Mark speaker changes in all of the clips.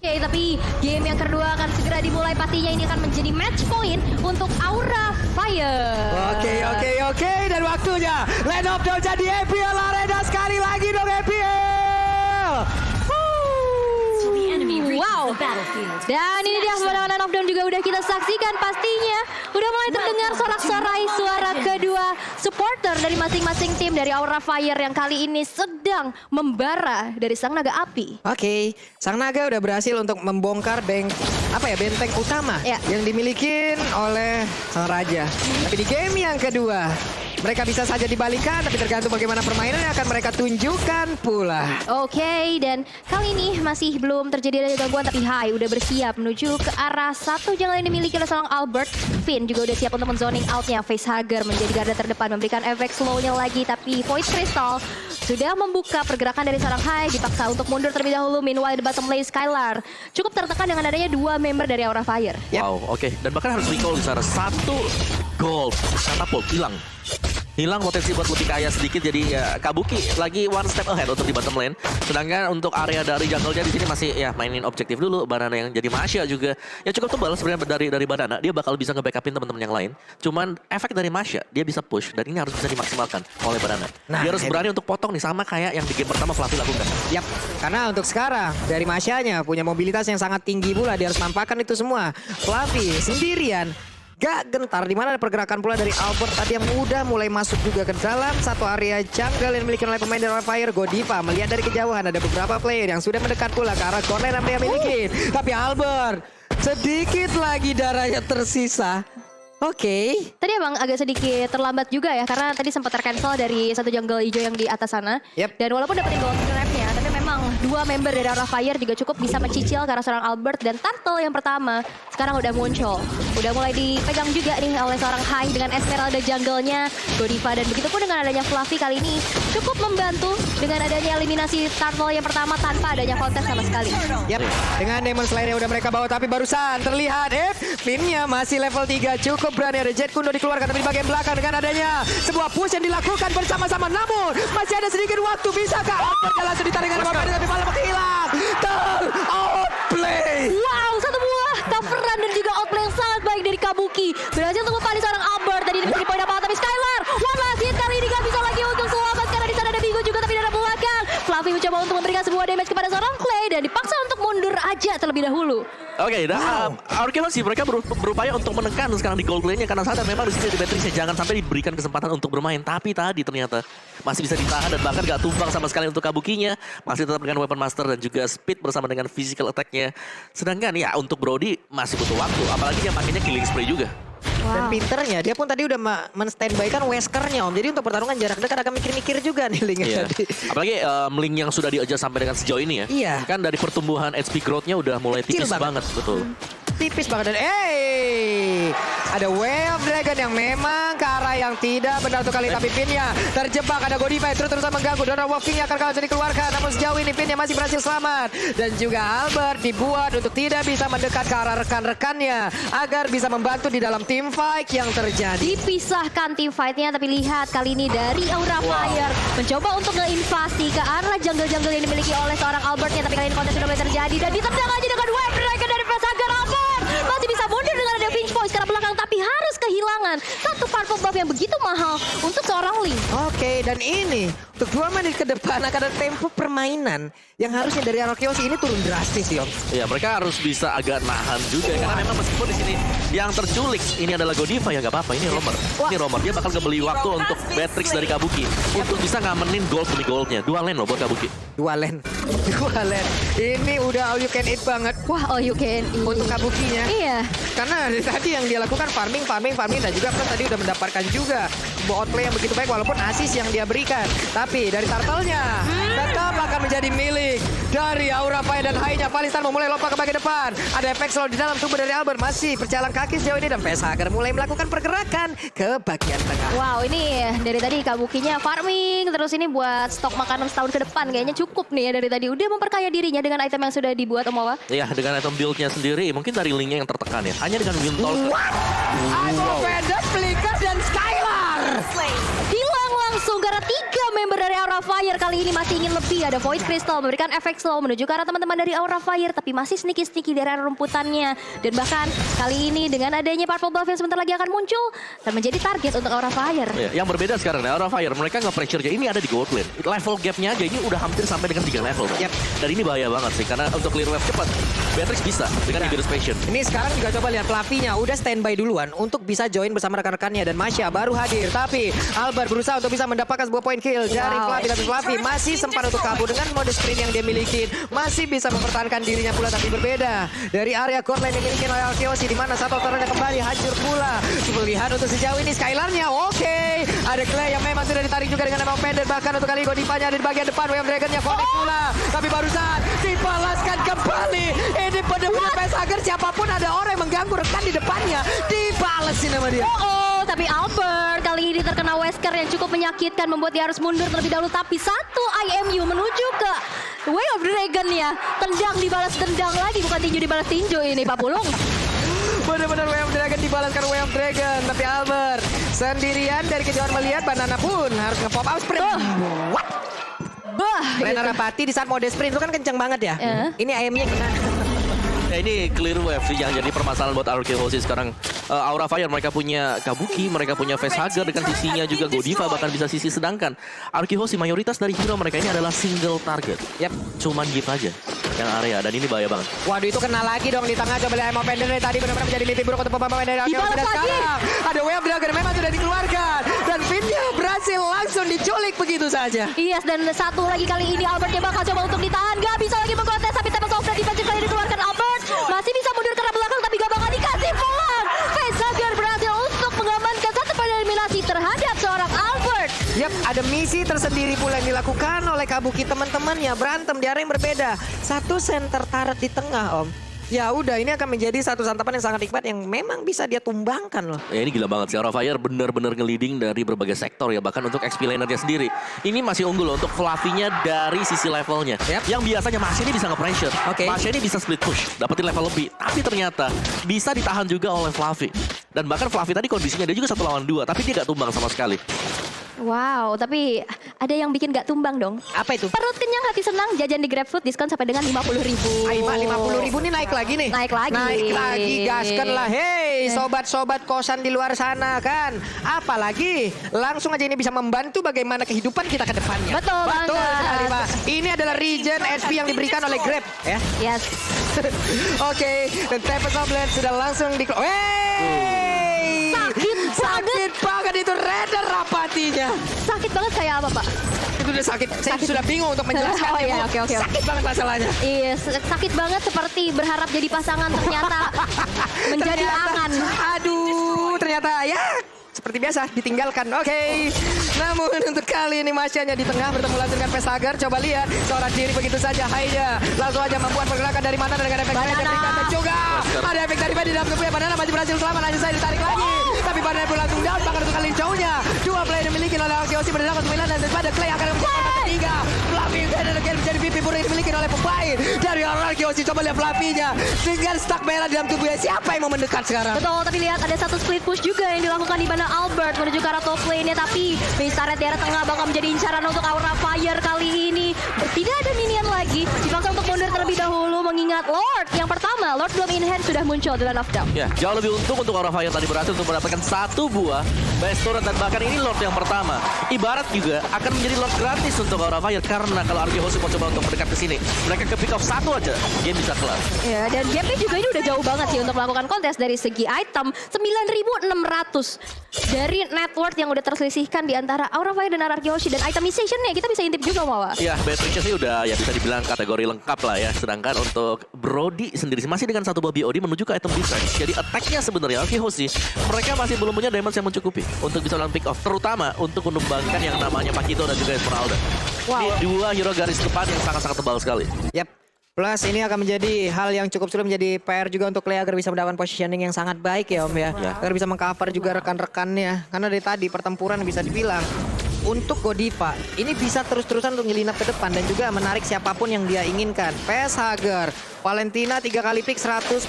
Speaker 1: Oke, tapi game yang kedua akan segera dimulai. Pastinya ini akan menjadi match point untuk Aura Fire.
Speaker 2: Oke. Dan waktunya Land of Dawn jadi EPL Arena sekali lagi dong EPL.
Speaker 1: Wow. Dan ini dia kemenangan Land of Dawn juga udah kita saksikan. Pastinya udah mulai terdengar sorak-sorai suara kedua supporter dari masing-masing tim dari Aura Fire yang kali ini sedang membara dari Sang Naga Api.
Speaker 2: Oke, Sang Naga udah berhasil untuk membongkar benteng utama yang dimiliki oleh Sang Raja. Tapi di game yang kedua, mereka bisa saja dibalikkan, tapi tergantung bagaimana permainan yang akan mereka tunjukkan pula.
Speaker 1: Oke, dan kali ini masih belum terjadi ada gangguan, tapi Hai udah bersiap menuju ke arah satu jungle yang dimiliki oleh seorang Albert. Finn juga udah siap untuk menzoning outnya. Facehugger menjadi garda terdepan, memberikan efek slow-nya lagi, tapi Void Crystal sudah membuka pergerakan dari seorang Hai, dipaksa untuk mundur terlebih dahulu. Meanwhile di bottom lane Skylar cukup tertekan dengan adanya dua member dari Aura Fire.
Speaker 3: Wow, oke. Dan bahkan harus recall di sana. Satu gold catapult hilang potensi buat lebih kaya sedikit, jadi ya Kabuki lagi one step ahead untuk di bottom lane. Sedangkan untuk area dari jungle-nya di sini masih ya mainin objektif dulu. Banana yang jadi Masya juga ya cukup tebal sebenarnya dari Banana. Dia bakal bisa nge-backupin teman-teman yang lain. Cuman efek dari Masya dia bisa push dan ini harus bisa dimaksimalkan oleh Banana. Dia harus berani untuk potong nih sama kayak yang di game pertama Fluffy lakukan.
Speaker 2: Yap, karena untuk sekarang dari Masyanya punya mobilitas yang sangat tinggi pula. Dia harus nampakkan itu semua. Fluffy sendirian gak gentar, dimana ada pergerakan pula dari Albert tadi yang udah mulai masuk juga ke dalam satu area jungle yang dimiliki oleh pemain dari Fire. Godiva melihat dari kejauhan ada beberapa player yang sudah mendekat pula ke arah corner yang dia miliki. Tapi Albert sedikit lagi darahnya tersisa. Oke.
Speaker 1: Tadi emang agak sedikit terlambat juga ya, karena tadi sempat tercancel dari satu jungle hijau yang di atas sana. Dan walaupun dapetin gold grab-nya, tapi memang dua member dari Aura Fire juga cukup bisa mencicil karena seorang Albert. Dan Turtle yang pertama sekarang udah muncul. Udah mulai dipegang juga nih oleh seorang Hai dengan Esmeralda jungle-nya Godiva. Dan begitu pun dengan adanya Fluffy kali ini cukup membantu dengan adanya eliminasi Turtle yang pertama tanpa adanya kontes sama sekali.
Speaker 2: Dengan Demon Slayer yang udah mereka bawa, tapi barusan terlihat Finn-nya masih level 3 cukup berani. Ada Jet Kundo dikeluarkan tapi di bagian belakang dengan adanya sebuah push yang dilakukan bersama-sama. Namun masih ada sedikit waktu, bisakah Albert langsung ditarik dengan Godiva tapi malah hilang. Outplay.
Speaker 1: Wow, satu buah coveran dan juga outplay yang sangat baik dari Kabuki. Berhasil untuk mempanggil seorang Albert. Tadi di poin apa, tapi Skylar one last hit kali ini gak bisa lagi untuk selamat karena di sana ada Bigo juga tapi dari belakang. Fluffy mencoba untuk memberikan sebuah damage kepada seorang Clay dan dipaksa untuk mundur aja terlebih dahulu.
Speaker 3: Oke, dan sih mereka berupaya untuk menekan sekarang di gold lane-nya karena sadar memang di sini ada Beatrix jangan sampai diberikan kesempatan untuk bermain. Tapi tadi ternyata masih bisa ditahan dan bahkan gak tumbang sama sekali untuk Kabukinya. Masih tetap dengan Weapon Master dan juga Speed bersama dengan physical attack-nya. Sedangkan ya untuk Brody masih butuh waktu, apalagi dia pakainya Killing Spree juga.
Speaker 2: Dan pinternya, dia pun tadi udah men-standby-kan Weskernya Om. Jadi untuk pertarungan jarak dekat akan mikir-mikir juga nih Link tadi.
Speaker 3: Apalagi Link yang sudah di-adjust sampai dengan sejauh ini ya.
Speaker 2: Iya.
Speaker 3: Kan dari pertumbuhan HP growth-nya udah mulai tipis banget. Betul.
Speaker 2: Tipis banget dan ada Way of Dragon yang memang ke arah yang tidak benar untuk kali, tapi Finn-nya terjebak. Ada Godiva yang terus-terusan mengganggu. Donor Walking-nya akan langsung dikeluarkan, namun sejauh ini Finn-nya masih berhasil selamat. Dan juga Albert dibuat untuk tidak bisa mendekat ke arah rekan-rekannya agar bisa membantu di dalam team fight yang terjadi.
Speaker 1: Dipisahkan team fight-nya, tapi lihat kali ini dari Aura Fire mencoba untuk ngeinvasi ke arah jungle-jungle yang dimiliki oleh seorang Albertnya, tapi kali ini kontes sudah mulai terjadi dan ditendang aja dengan Wave Dragon dari Facehugger. Albert masih bisa mundur dengan ada Finch Voice ke arah belakang, tapi harus kehilangan satu powerful buff yang begitu mahal untuk seorang Link.
Speaker 2: Oke, dan ini untuk 2 menit ke depan akan ada tempo permainan yang harusnya dari Arokeos ini turun drastis sih Om.
Speaker 3: Ya, mereka harus bisa agak nahan juga karena memang meskipun di sini yang terculik ini adalah Godiva ya gak apa-apa, ini Romer. Ini Romer, dia bakal ngebeli waktu untuk Beatrix dari Kabuki untuk bisa ngamenin gold demi goldnya. 2 lane loh buat Kabuki.
Speaker 2: 2 lane. Ini udah all you can eat banget.
Speaker 1: Wah, all you can eat.
Speaker 2: Untuk Kabukinya.
Speaker 1: Iya.
Speaker 2: Karena dari tadi yang dia lakukan farming dan juga plus tadi udah mendapatkan juga sebuah outplay yang begitu baik walaupun assist yang dia berikan. Tapi dari Turtle-nya tetap akan menjadi milik dari Aura Fire dan Hai-nya. Valistan memulai lompat ke bagian depan. Ada efek slow di dalam tubuh dari Albert. Masih berjalan kaki sejauh ini dan Facehugger mulai melakukan pergerakan ke bagian tengah.
Speaker 1: Wow, ini dari tadi Kabukinya farming terus ini buat stok makanan setahun ke depan. Kayaknya cukup nih ya dari tadi. Udah memperkaya dirinya dengan item yang sudah dibuat Om Wawa.
Speaker 3: Iya, dengan item build-nya sendiri. Mungkin dari Link-nya yang tertekan ya. Hanya dengan Windtalker.
Speaker 2: Vendor, Flicker dan Skylar.
Speaker 1: Hilang langsung karena 3 member dari Aura Aura Fire kali ini masih ingin lebih. Ada Void Crystal memberikan efek slow menuju ke arah teman-teman dari Aura Fire. Tapi masih sneaky-sneaky di area rumputannya. Dan bahkan kali ini dengan adanya Purple Buff yang sebentar lagi akan muncul. Dan menjadi target untuk Aura Fire.
Speaker 3: Ya, yang berbeda sekarang nih, Aura Fire. Mereka nge-pressure-nya ini ada di gold lane. Level gap-nya aja ini udah hampir sampai dengan 3 level. Yep. Dan ini bahaya banget sih. Karena untuk clear wave cepat, Beatrix bisa dengan Vigorous Passion.
Speaker 2: Ini sekarang juga coba lihat Fluffy-nya udah standby duluan untuk bisa join bersama rekan-rekannya. Dan Masya baru hadir. Tapi Albert berusaha untuk bisa mendapatkan sebuah point kill dari Fluffy. Tapi Fluffy masih sempat untuk kabur dengan mode sprint yang dia miliki. Masih bisa mempertahankan dirinya pula. Tapi berbeda dari area core lane yang dimiliki oleh Arkeosi. Di mana satu tornya kembali hancur pula. Coba lihat untuk sejauh ini Skylarnya. Oke. Ada Clay yang memang sudah ditarik juga dengan Emma Pender. Bahkan untuk kali Godivanya ada di bagian depan. Wayam Dragon-nya connect pula. Tapi barusan dibalaskan kembali. Ini benar-benar Pesager. Siapapun ada orang yang mengganggu rekan di depannya. Dibalesin sama dia.
Speaker 1: Tapi Albert kali ini terkena Wesker yang cukup menyakitkan. Membuat dia harus mundur terlebih dahulu. Tapi satu IMU menuju ke Way of Dragon ya. Tendang dibalas tendang lagi. Bukan tinju dibalas tinju ini Pak Pulung.
Speaker 2: Benar-benar Way of Dragon dibalaskan Way of Dragon. Tapi Albert sendirian dari kejauhan melihat Banana pun harus nge-pop out sprint. What? Rena Rapati di saat mode sprint itu kan kenceng banget ya. Ini AM-nya gimana?
Speaker 3: Ya ini clear wave sih yang jadi permasalahan buat Arkeosi sekarang. Aura Fire mereka punya Kabuki, mereka punya Facehugger dengan sisinya juga Godiva bahkan bisa sisi, sedangkan Arkeosi mayoritas dari hero mereka ini adalah single target. Cuman Giv aja yang area dan ini bahaya banget.
Speaker 2: Waduh itu kena lagi dong di tengah. Coba lihat Emma Pender tadi benar-benar menjadi mimpi buruk untuk pemain dari Arkeosi. Dan sekarang ada Way of Dragon memang sudah dikeluarkan dan Finnya berhasil langsung diculik begitu saja.
Speaker 1: Yes, dan satu lagi kali ini Albertnya bakal coba untuk ditahan. Gak bisa lagi mengkontes tapi Tempest of Death defensive kali dikeluarkan Albert. Masih bisa mundur ke arah belakang tapi gak bakal dikasih pulang. Facehugger berhasil untuk mengamankan satu poin eliminasi terhadap seorang Albert.
Speaker 2: Yap, ada misi tersendiri pula yang dilakukan oleh Kabuki teman-temannya. Berantem di area yang berbeda. Satu center turret di tengah, Om. Ya udah, ini akan menjadi satu santapan yang sangat nikmat yang memang bisa dia tumbangkan loh.
Speaker 3: Ya ini gila banget sih, Aura Fire benar-benar nge-leading dari berbagai sektor ya. Bahkan untuk XP lanernya sendiri. Ini masih unggul loh untuk Fluffy-nya dari sisi levelnya. Yang biasanya Masya ini bisa nge-pressure. Masya ini bisa split push, dapetin level lebih. Tapi ternyata bisa ditahan juga oleh Fluffy. Dan bahkan Fluffy tadi kondisinya dia juga 1 lawan 2. Tapi dia gak tumbang sama sekali.
Speaker 1: Wow, tapi ada yang bikin gak tumbang dong.
Speaker 2: Apa itu?
Speaker 1: Perut kenyang, hati senang, jajan di GrabFood diskon sampai dengan 50.000.
Speaker 2: Aima, 50.000 nih naik lagi nih.
Speaker 1: Naik lagi.
Speaker 2: Naik lagi, gaskan lah. Hei, sobat-sobat kosan di luar sana kan. Apalagi langsung aja ini bisa membantu bagaimana kehidupan kita ke depannya.
Speaker 1: Betul banget.
Speaker 2: Sekali, Pak. Ini adalah regen SP yang diberikan oleh Grab. Ya.
Speaker 1: Yes.
Speaker 2: Oke, dan Tempest of Blade sudah langsung di... Sakit banget itu Raider Rapatinya.
Speaker 1: Sakit banget kayak apa, Pak?
Speaker 2: Itu udah sakit. Saya sudah bingung untuk menjelaskan.
Speaker 1: Oke.
Speaker 2: Sakit banget masalahnya.
Speaker 1: Iya, sakit banget seperti berharap jadi pasangan ternyata menjadi angan.
Speaker 2: Aduh, ternyata ya seperti biasa ditinggalkan. Oke. Namun untuk kali ini Masyanya di tengah bertemu langsung dengan Facehugger. Coba lihat seorang diri begitu saja. Haida langsung aja membuat pergerakan dari mana dengan efek Banana dan juga ada efek dari di dalam tubuhnya. Banana masih berhasil selamat, lanjut saya ditarik lagi. Tapi Banana pun langsung down bahkan untuk kali jauhnya. Dua play dimiliki oleh Arkeosi berdasarkan 9 dan daripada Clay akan membuat ketiga. Fluffy dan menjadi pipi buruk dimiliki oleh pemain dari Arkeosi. Coba lihat Fluffy-nya dengan stuck merah di dalam tubuhnya. Siapa yang mau mendekat sekarang?
Speaker 1: Betul, tapi lihat ada satu split push juga yang dilakukan di mana Albert menuju ke arah top lane-nya, tapi base turret di arah tengah bakal menjadi incaran untuk Aura Fire kali ini. Tidak ada minion lagi, dipaksa untuk mundur terlebih dahulu mengingat Lord yang pertama, Lord belum in hand sudah muncul di Land of Doubt.
Speaker 3: Ya, jauh lebih untung untuk Aura Fire tadi berhasil untuk mendapatkan 1 buah base turret dan bahkan ini Lord yang pertama. Ibarat juga akan menjadi Lord gratis untuk Aura Fire karena kalau Arkeosi mau coba untuk mendekat ke sini, mereka ke pick off 1 aja, game bisa kelar.
Speaker 1: Ya, dan gapnya juga ini udah jauh banget sih untuk melakukan kontes dari segi item 9.600 dari net worth yang udah terselisihkan di antara Aura Fire dan Arkeosi dan itemization-nya kita bisa intip juga Wawa.
Speaker 3: Ya, Beatrix sih udah ya bisa dibilang kategori lengkap lah ya. Sedangkan untuk Brody sendiri masih dengan 1 buah BOD menuju ke item defense. Jadi attack-nya sebenarnya Arkeosi mereka masih belum punya damage yang mencukupi untuk bisa melakukan pick off, terutama untuk menumbangkan yang namanya Pakito dan juga Esmeralda. Ini 2 hero garis depan yang sangat-sangat tebal sekali.
Speaker 2: Yap. Plus ini akan menjadi hal yang cukup sulit, menjadi PR juga untuk Clay agar bisa mendapatkan positioning yang sangat baik ya Om ya. Agar bisa mengcover juga rekan-rekannya. Karena dari tadi pertempuran bisa dibilang untuk Godiva ini bisa terus-terusan untuk nyelinap ke depan dan juga menarik siapapun yang dia inginkan. Hager, Valentina 3 kali pick 100%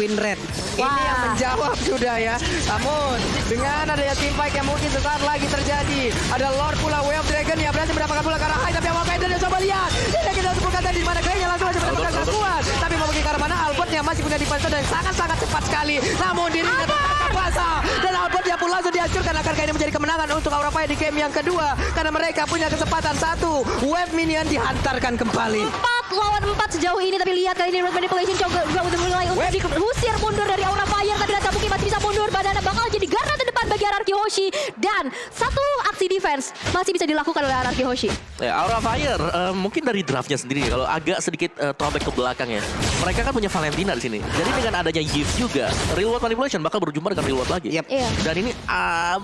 Speaker 2: win rate. Ini yang menjawab sudah ya. Namun dengan adanya team fight yang mungkin sesaat lagi terjadi, ada Lord pula Way of Dragon yang berhasil mendapatkan pula ke arah high, tapi yang mau Vader dan coba lihat. Ini kita sebutkan tadi di mana Clay-nya langsung aja mendapatkan kekuatan. Tapi mau pergi ke arah mana Albert yang masih punya defense dan sangat-sangat cepat sekali. Namun dirinya tertangkap basah dan Albert dia pun langsung dihancurkan. Akankah ini menjadi kemenangan untuk Aura Fire di game yang kedua? Karena mereka punya kesempatan satu. Wave minion dihantarkan kembali.
Speaker 1: 4 lawan 4 sejauh ini, tapi lihat kali ini Road Manipulation juga udah mulai untuk diusir mundur dari Aura Fire, tapi lihat Kabuki masih bisa mundur. Badana bakal jadi garda terdepan bagi Araki Hoshi dan satu aksi defense masih bisa dilakukan oleh Araki Hoshi.
Speaker 3: Ya, Aura Fire mungkin dari draftnya sendiri kalau agak sedikit throwback ke belakang ya. Mereka kan punya Valentina di sini. Jadi dengan adanya Yves juga, Real World Manipulation bakal berjumpa dengan Real World lagi.
Speaker 2: Yep.
Speaker 1: Iya.
Speaker 3: Dan ini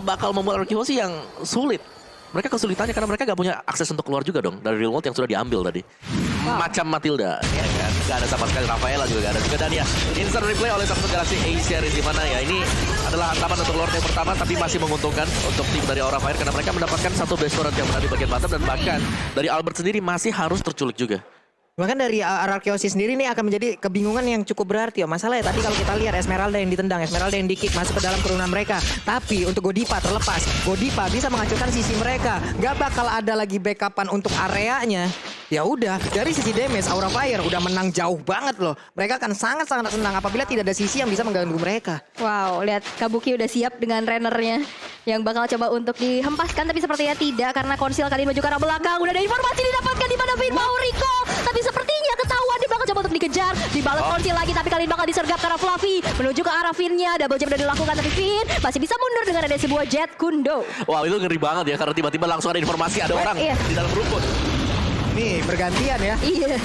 Speaker 3: bakal membuat Araki Hoshi yang sulit. Mereka kesulitannya karena mereka gak punya akses untuk keluar juga dong dari Real World yang sudah diambil tadi. Macam Matilda, ya kan? Gak ada sama sekali. Rafaela juga gak ada juga. Dan ya, instant replay oleh Samsung Galaxy A series, di mana ya ini adalah hantaman untuk Lord yang pertama, tapi masih menguntungkan untuk tim dari Aura Fire karena mereka mendapatkan satu base turret yang berada di bagian bottom, dan bahkan dari Albert sendiri masih harus terculik juga.
Speaker 2: Bahkan dari Araki Hoshi sendiri nih akan menjadi kebingungan yang cukup berarti. Masalahnya tadi kalau kita lihat Esmeralda yang ditendang, Esmeralda yang di-kick masuk ke dalam kerumunan mereka. Tapi untuk Godiva terlepas, Godiva bisa menghancurkan sisi mereka. Gak bakal ada lagi backupan untuk areanya. Ya udah, dari sisi damage Aura Fire udah menang jauh banget loh. Mereka akan sangat-sangat senang apabila tidak ada sisi yang bisa mengganggu mereka.
Speaker 1: Wow, lihat Kabuki udah siap dengan runnernya yang bakal coba untuk dihempaskan, tapi sepertinya tidak karena konsil kali ini maju ke arah belakang. Udah ada informasi didapatkan di mana Vin mau recall, tapi sepertinya ketahuan dia bakal coba untuk dikejar. Dibalas konsil lagi, tapi kali ini bakal disergap ke arah Fluffy menuju ke arah Vin-nya. Double jump udah dilakukan, tapi Vin masih bisa mundur dengan ada sebuah jet kundo.
Speaker 3: Wah, itu ngeri banget ya karena tiba-tiba langsung ada informasi ada orang di dalam rumput.
Speaker 2: Nih bergantian ya.
Speaker 1: Iya.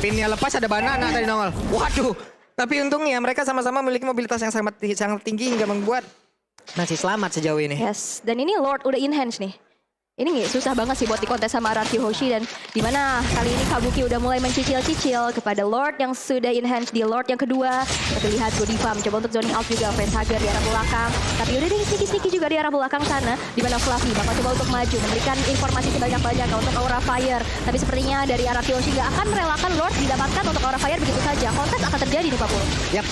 Speaker 2: Pinnya lepas ada banana tadi nongol. Waduh. Tapi untungnya mereka sama-sama memiliki mobilitas yang sangat tinggi hingga membuat masih selamat sejauh ini.
Speaker 1: Yes, dan ini Lord udah enhance nih. Ini susah banget sih buat dikontes sama Araki Hoshi, dan dimana kali ini Kabuki udah mulai mencicil-cicil kepada Lord yang sudah enhance di Lord yang kedua. Kita lihat Godiva mencoba untuk zoning out juga Hager di arah belakang. Tapi udah deh sneaky juga di arah belakang sana, dimana Fluffy bakal coba untuk maju memberikan informasi sebanyak-banyak untuk Aura Fire. Tapi sepertinya dari Araki Hoshi gak akan merelakan Lord didapatkan untuk Aura Fire begitu saja. Kontes akan terjadi di Papua.
Speaker 2: Yap,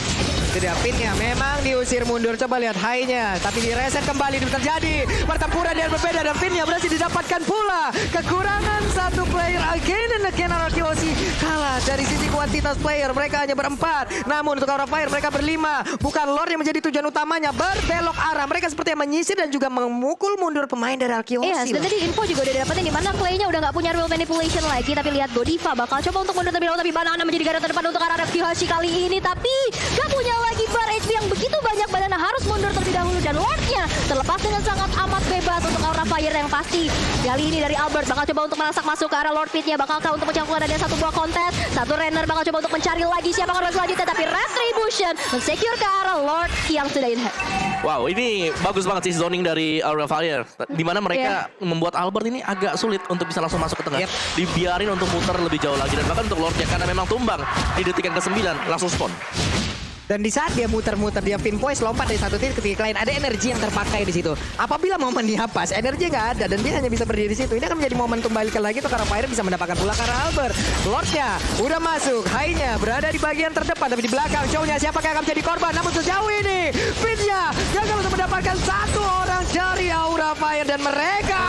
Speaker 2: tidak pinnya memang diusir mundur. Coba lihat high-nya, tapi direset kembali terjadi. Pertempuran yang berbeda dan pinnya berhasil didapatkan pula. Kekurangan satu player again and again. Araki Hoshi kalah dari sisi kuantitas player. Mereka hanya berempat. Namun untuk Aura Fire mereka berlima. Bukan Lord yang menjadi tujuan utamanya. Berbelok arah. Mereka seperti yang menyisir dan juga memukul mundur pemain dari Araki Hoshi.
Speaker 1: Yes, dan tadi info juga udah dapetin di mana Clay-nya udah gak punya real manipulation lagi. Tapi lihat Godiva bakal coba untuk mundur terlebih dahulu. Tapi Banana menjadi garda terdepan untuk arah Araki Hoshi kali ini. Tapi gak punya lagi bar HP yang begitu banyak. Banana harus mundur terlebih dahulu. Dan Lordnya terlepas dengan sangat amat bebas untuk Aura Fire yang pasti. Kali ini dari Albert bakal coba untuk merasak masuk ke arah Lord Pit-nya. Bakalkah untuk mencampur ada satu buah kontes. Satu runner bakal coba untuk mencari lagi siapa korban selanjutnya. Tapi Retribution mensecure ke arah Lord yang sudah in hand.
Speaker 3: Wow, ini bagus banget sih zoning dari Aura Fire. Dimana mereka membuat Albert ini agak sulit untuk bisa langsung masuk ke tengah. Dibiarin untuk muter lebih jauh lagi. Dan bahkan untuk Lordnya karena memang tumbang di detik yang ke-9 langsung spawn.
Speaker 2: Dan di saat dia muter-muter, dia pinpoint lompat dari satu titik ke titik lain, ada energi yang terpakai di situ. Apabila momen dihapus, energi nggak ada dan dia hanya bisa berdiri di situ. Ini akan menjadi momentum balikan lagi untuk Aura Fire bisa mendapatkan pula ke arah Albert. Lordnya udah masuk, high-nya berada di bagian terdepan, tapi di belakang show-nya siapakah yang akan menjadi korban. Namun sejauh ini, Finn-nya gagal untuk mendapatkan satu orang dari Aura Fire dan mereka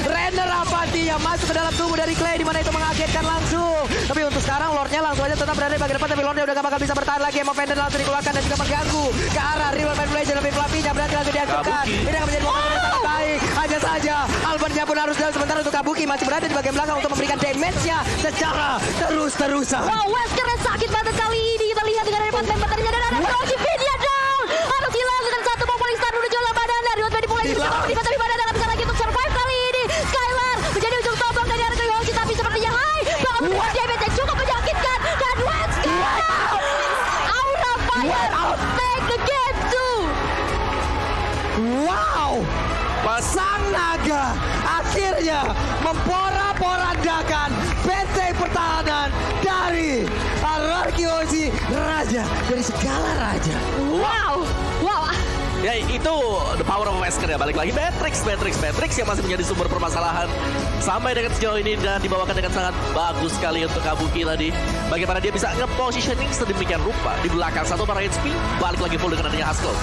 Speaker 2: Render Apati yang masuk ke dalam tubuh dari Clay, di mana itu mengagetkan langsung. Tapi untuk sekarang Lordnya langsung aja tetap berada di bagian depan, tapi Lordnya udah gak bakal bisa bertahan lagi. Emma Fender langsung dikeluarkan dan juga mengganggu ke arah Real Manipulation, tapi Fluffy-nya berarti langsung dihancurkan. Ini akan menjadi momen yang sangat baik. Hanya saja Albertnya pun harus dalam, sementara untuk Kabuki masih berada di bagian belakang untuk memberikan damage-nya secara terus-terusan.
Speaker 1: Wow, Wesker sakit banget kali ini. Kita lihat dengan empat member tadi ada Rocky Pin-nya down. Harus hilang dengan satu Populi Star menuju ke Banana. Real Manipulation tapi Banana gak bisa lagi untuk survive kali ini. Skylar menjadi ujung tombak dari Araki Hoshi, tapi sepertinya bakal memberikan damage yang cukup menyakitkan. Dan Wesker Aura Fire take the game too.
Speaker 2: Wow, Sang Naga akhirnya memporak-porandakan benteng pertahanan dari Araki Hoshi, raja dari segala raja.
Speaker 1: Wow.
Speaker 3: Ya itu the power of Wesker ya, balik lagi Matrix yang masih menjadi sumber permasalahan sampai dengan sejauh ini dan dibawakan dengan sangat bagus sekali untuk Kabuki tadi. Bagaimana dia bisa nge-positioning sedemikian rupa di belakang satu para HP, balik lagi full dengan adanya Haskell.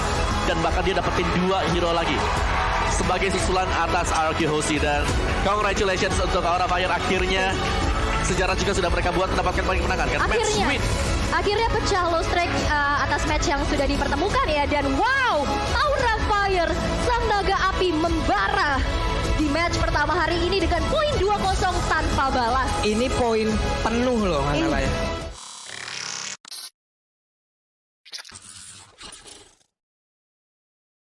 Speaker 3: Dan bahkan dia dapetin 2 hero lagi sebagai susulan atas RQ Hoshi. Dan congratulations untuk Aura Fire, akhirnya sejarah juga sudah mereka buat mendapatkan paling kemenangan kan.
Speaker 1: Akhirnya pecah low strike atas match yang sudah dipertemukan ya. Dan wow, Aura Fire, sang naga api membara di match pertama hari ini dengan poin 2-0 tanpa balas.
Speaker 2: Ini poin penuh loh, Manala ya.